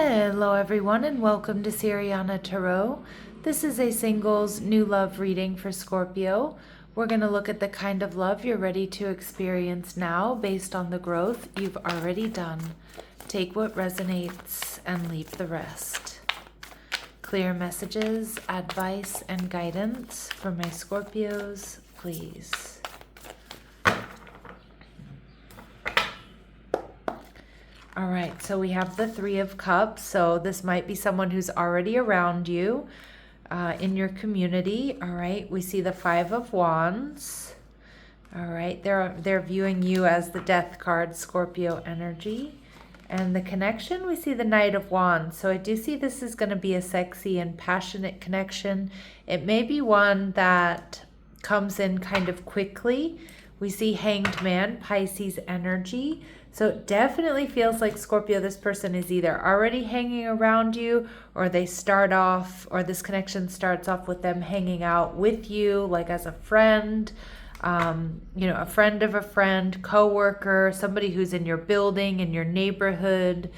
Hello everyone and welcome to Siriana Tarot. This is a singles new love reading for Scorpio. We're going to look at the kind of love you're ready to experience now based on the growth you've already done. Take what resonates and leave the rest. Clear messages, advice, and guidance for my Scorpios, please. All right, so we have the Three of Cups. So this might be someone who's already around you in your community. All right, we see the Five of Wands. All right, they're viewing you as the Death card, Scorpio energy. And the connection, we see the Knight of Wands. So I do see this is going to be a sexy and passionate connection. It may be one that comes in kind of quickly. We see Hanged Man, Pisces energy. So it definitely feels like, Scorpio, this person is either already hanging around you, or they start off, or this connection starts off with them hanging out with you, like as a friend, a friend of a friend, co-worker, somebody who's in your building, in your neighborhood,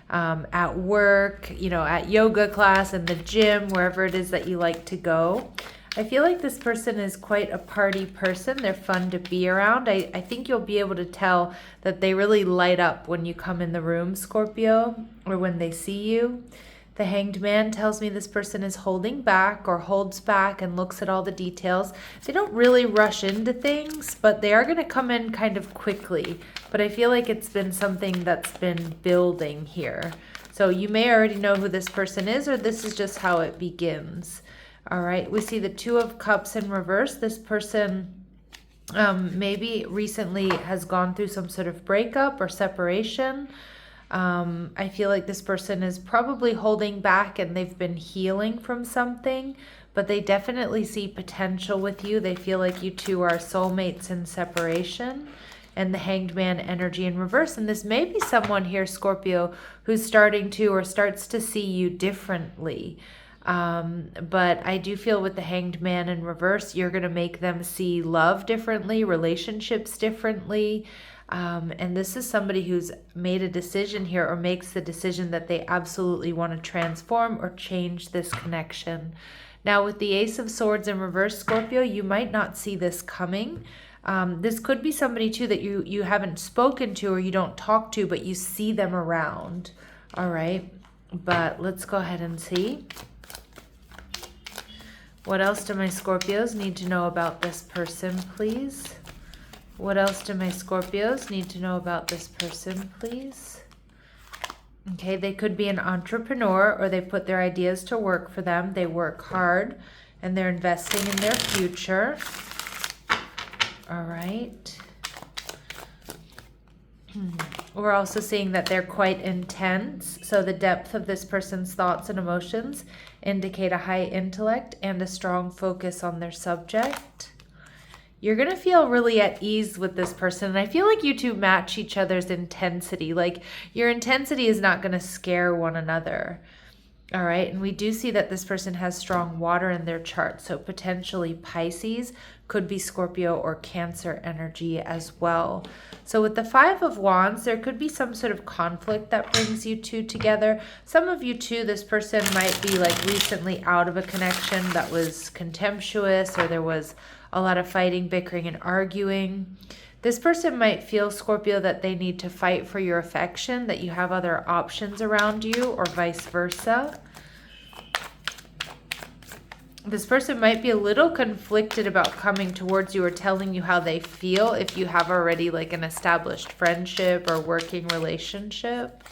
at work, at yoga class, in the gym, wherever it is that you like to go. I feel like this person is quite a party person. They're fun to be around. I think you'll be able to tell that they really light up when you come in the room, Scorpio, or when they see you. The Hanged Man tells me this person is holding back or holds back and looks at all the details. They don't really rush into things, but they are going to come in kind of quickly. But I feel like it's been something that's been building here. So you may already know who this person is, or this is just how it begins. All right, we see the Two of Cups in reverse. This person maybe recently has gone through some sort of breakup or separation. I feel like this person is probably holding back and they've been healing from something, but they definitely see potential with you. They feel like you two are soulmates in separation. And the Hanged Man energy in reverse. And this may be someone here, Scorpio, who's starting to or starts to see you differently. But I do feel with the Hanged Man in reverse, you're going to make them see love differently, relationships differently. And this is somebody who's made a decision here, or makes the decision that they absolutely want to transform or change this connection. Now with the Ace of Swords in reverse, Scorpio, you might not see this coming. This could be somebody too that you haven't spoken to or you don't talk to, but you see them around. All right. But let's go ahead and see. What else do my Scorpios need to know about this person, please? What else do my Scorpios need to know about this person, please? Okay, they could be an entrepreneur, or they put their ideas to work for them. They work hard and they're investing in their future. All right. We're also seeing that they're quite intense. So the depth of this person's thoughts and emotions indicate a high intellect and a strong focus on their subject. You're going to feel really at ease with this person. And I feel like you two match each other's intensity. Like your intensity is not going to scare one another. All right. And we do see that this person has strong water in their chart. So potentially Pisces, could be Scorpio or Cancer energy as well. So with the Five of Wands, there could be some sort of conflict that brings you two together. Some of you too, this person might be like recently out of a connection that was contemptuous, or there was a lot of fighting, bickering, and arguing. This person might feel, Scorpio, that they need to fight for your affection, that you have other options around you, or vice versa. This person might be a little conflicted about coming towards you or telling you how they feel if you have already like an established friendship or working relationship.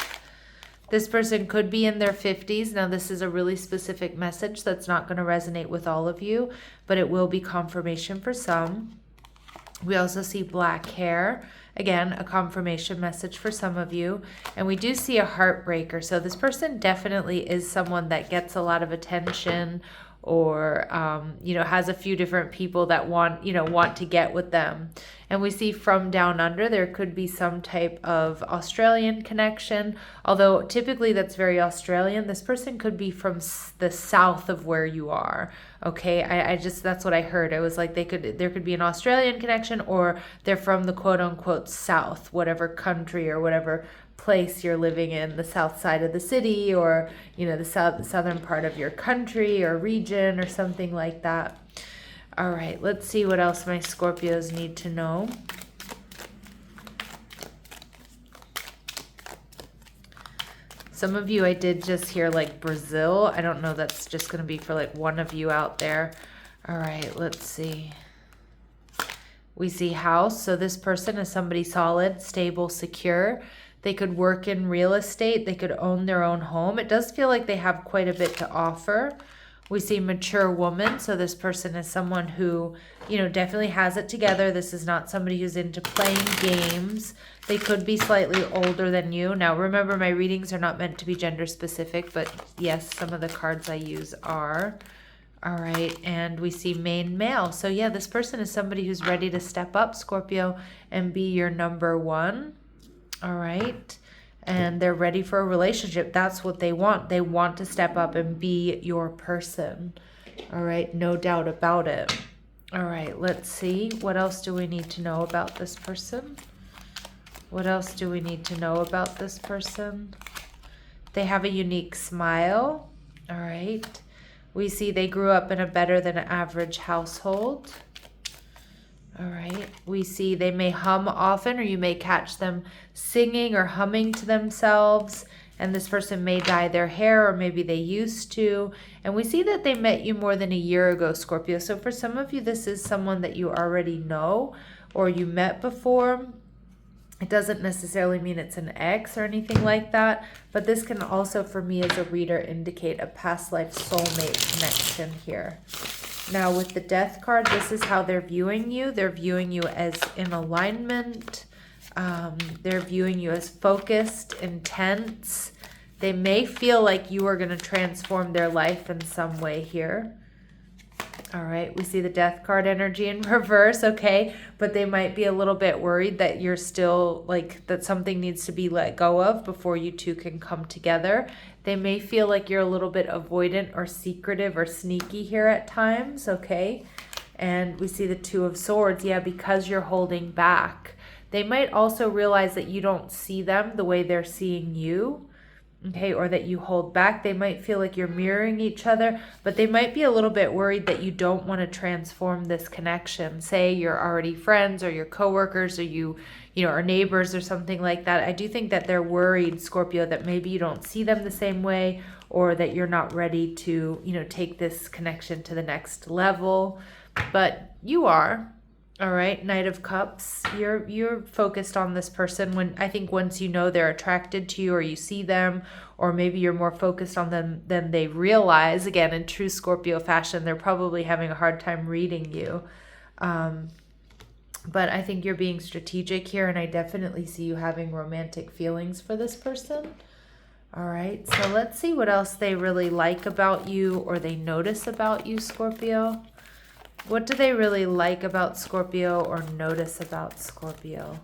This person could be in their 50s. Now, this is a really specific message that's not going to resonate with all of you, but it will be confirmation for some. We also see black hair. Again, a confirmation message for some of you. And we do see a heartbreaker. So this person definitely is someone that gets a lot of attention, or has a few different people that want to get with them. And we see from down under, there could be some type of Australian connection, although typically that's very Australian. This person could be from the south of where you are. Okay, that's what I heard. It was like there could be an Australian connection, or they're from the quote unquote south, whatever country or whatever place you're living in, the south side of the city, or the southern part of your country or region or something like that. All right, let's see what else my Scorpios need to know. Some of you, I did just hear like Brazil. I don't know, that's just going to be for like one of you out there. All right, let's see. We see house. So this person is somebody solid, stable, secure. They could work in real estate. They could own their own home. It does feel like they have quite a bit to offer. We see mature woman. So this person is someone who, definitely has it together. This is not somebody who's into playing games. They could be slightly older than you. Now, remember, my readings are not meant to be gender specific, but yes, some of the cards I use are. All right, and we see main male. So yeah, this person is somebody who's ready to step up, Scorpio, and be your number one. All right, and they're ready for a relationship. That's what they want. They want to step up and be your person. All right, no doubt about it. All right, let's see. What else do we need to know about this person? What else do we need to know about this person? They have a unique smile. All right. We see they grew up in a better than average household. All right. We see they may hum often, or you may catch them singing or humming to themselves. And this person may dye their hair, or maybe they used to. And we see that they met you more than a year ago, Scorpio. So for some of you, this is someone that you already know or you met before. It doesn't necessarily mean it's an ex or anything like that, but this can also, for me as a reader, indicate a past life soulmate connection here. Now with the Death card, this is how they're viewing you. They're viewing you as in alignment. They're viewing you as focused, intense. They may feel like you are going to transform their life in some way here. All right, we see the Death card energy in reverse, okay? But they might be a little bit worried that you're still, that something needs to be let go of before you two can come together. They may feel like you're a little bit avoidant or secretive or sneaky here at times, okay? And we see the Two of Swords, yeah, because you're holding back. They might also realize that you don't see them the way they're seeing you. Okay, or that you hold back. They might feel like you're mirroring each other, but they might be a little bit worried that you don't want to transform this connection. Say you're already friends, or you're coworkers, or you are neighbors or something like that. I do think that they're worried, Scorpio, that maybe you don't see them the same way, or that you're not ready to, take this connection to the next level. But you are. All right, Knight of Cups, you're focused on this person. When I think once you know they're attracted to you, or you see them, or maybe you're more focused on them than they realize. Again, in true Scorpio fashion, they're probably having a hard time reading you. But I think you're being strategic here, and I definitely see you having romantic feelings for this person. All right, so let's see what else they really like about you, or they notice about you, Scorpio. What do they really like about Scorpio, or notice about Scorpio?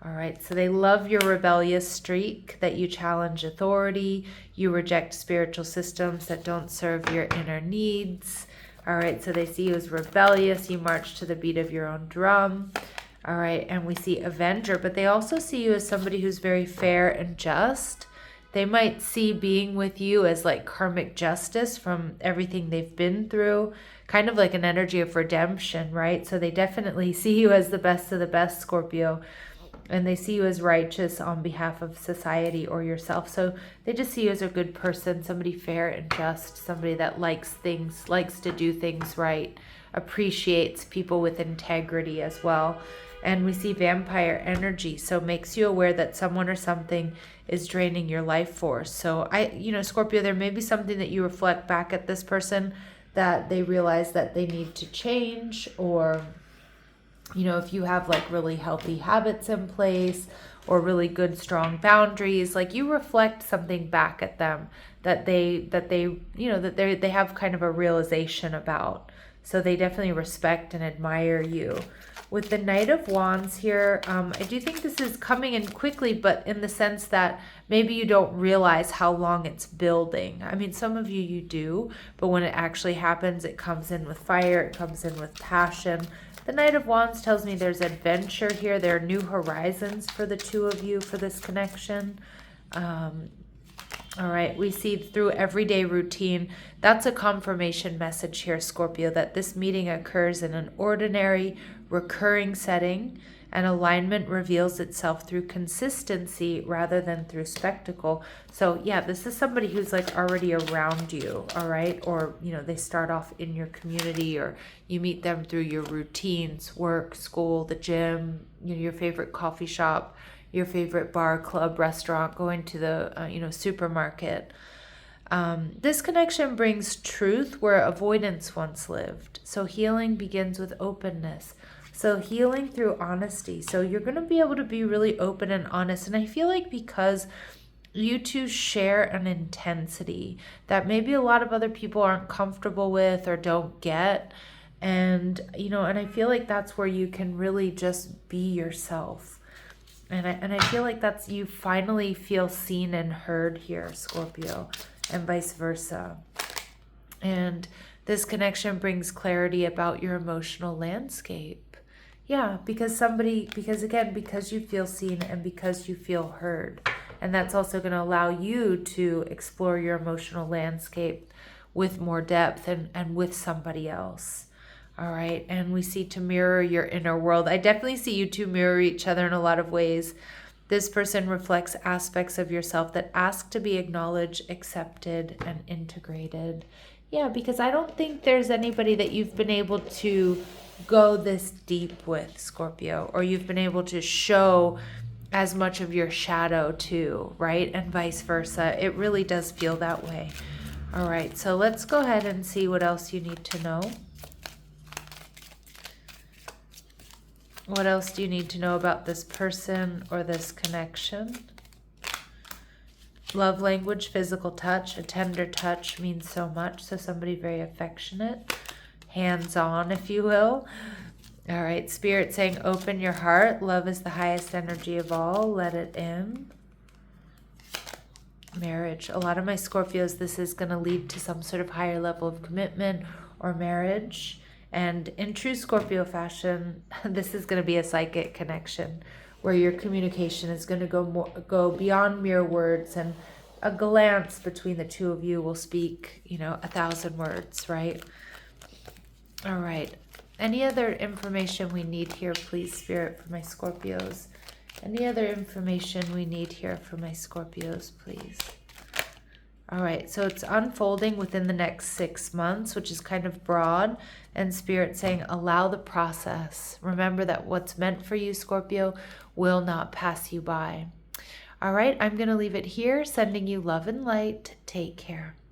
All right, so they love your rebellious streak, that you challenge authority, you reject spiritual systems that don't serve your inner needs. All right, so they see you as rebellious, you march to the beat of your own drum. All right, and we see Avenger, but they also see you as somebody who's very fair and just. They might see being with you as like karmic justice from everything they've been through, kind of like an energy of redemption, right? So they definitely see you as the best of the best, Scorpio, and they see you as righteous on behalf of society or yourself. So they just see you as a good person, somebody fair and just, somebody that likes to do things right, appreciates people with integrity as well. And we see vampire energy, so makes you aware that someone or something is draining your life force. So Scorpio, there may be something that you reflect back at this person that they realize that they need to change, or if you have like really healthy habits in place, or really good strong boundaries, like you reflect something back at them that they have kind of a realization about. So they definitely respect and admire you. With the Knight of Wands here, I do think this is coming in quickly, but in the sense that maybe you don't realize how long it's building. I mean, some of you do, but when it actually happens, it comes in with fire, it comes in with passion. The Knight of Wands tells me there's adventure here. There are new horizons for the two of you for this connection. All right, we see through everyday routine. That's a confirmation message here, Scorpio, that this meeting occurs in an ordinary, recurring setting, and alignment reveals itself through consistency rather than through spectacle. So yeah, this is somebody who's like already around you, all right? Or, you know, they start off in your community, or you meet them through your routines, work, school, the gym, you know, your favorite coffee shop, your favorite bar, club, restaurant, going to the supermarket. This connection brings truth where avoidance once lived. So healing begins with openness. So healing through honesty. So you're going to be able to be really open and honest. And I feel like because you two share an intensity that maybe a lot of other people aren't comfortable with or don't get. And, and I feel like that's where you can really just be yourself. And I feel like that's, you finally feel seen and heard here, Scorpio, and vice versa. And this connection brings clarity about your emotional landscape. Yeah, because you feel seen and because you feel heard. And that's also going to allow you to explore your emotional landscape with more depth and with somebody else. All right, and we see to mirror your inner world. I definitely see you two mirror each other in a lot of ways. This person reflects aspects of yourself that ask to be acknowledged, accepted, and integrated. Yeah, because I don't think there's anybody that you've been able to go this deep with, Scorpio, or you've been able to show as much of your shadow to, right? And vice versa. It really does feel that way. All right, so let's go ahead and see what else you need to know. What else do you need to know about this person or this connection? Love language, physical touch. A tender touch means so much. So somebody very affectionate, hands-on, if you will. All right, Spirit saying open your heart. Love is the highest energy of all. Let it in. Marriage. A lot of my Scorpios, this is going to lead to some sort of higher level of commitment or marriage. And in true Scorpio fashion, this is going to be a psychic connection where your communication is going to go beyond mere words, and a glance between the two of you will speak, 1,000 words, right? All right. Any other information we need here, please, Spirit, for my Scorpios? Any other information we need here for my Scorpios, please? All right, so it's unfolding within the next 6 months, which is kind of broad, and Spirit saying allow the process. Remember that what's meant for you, Scorpio, will not pass you by. All right, I'm going to leave it here, sending you love and light. Take care.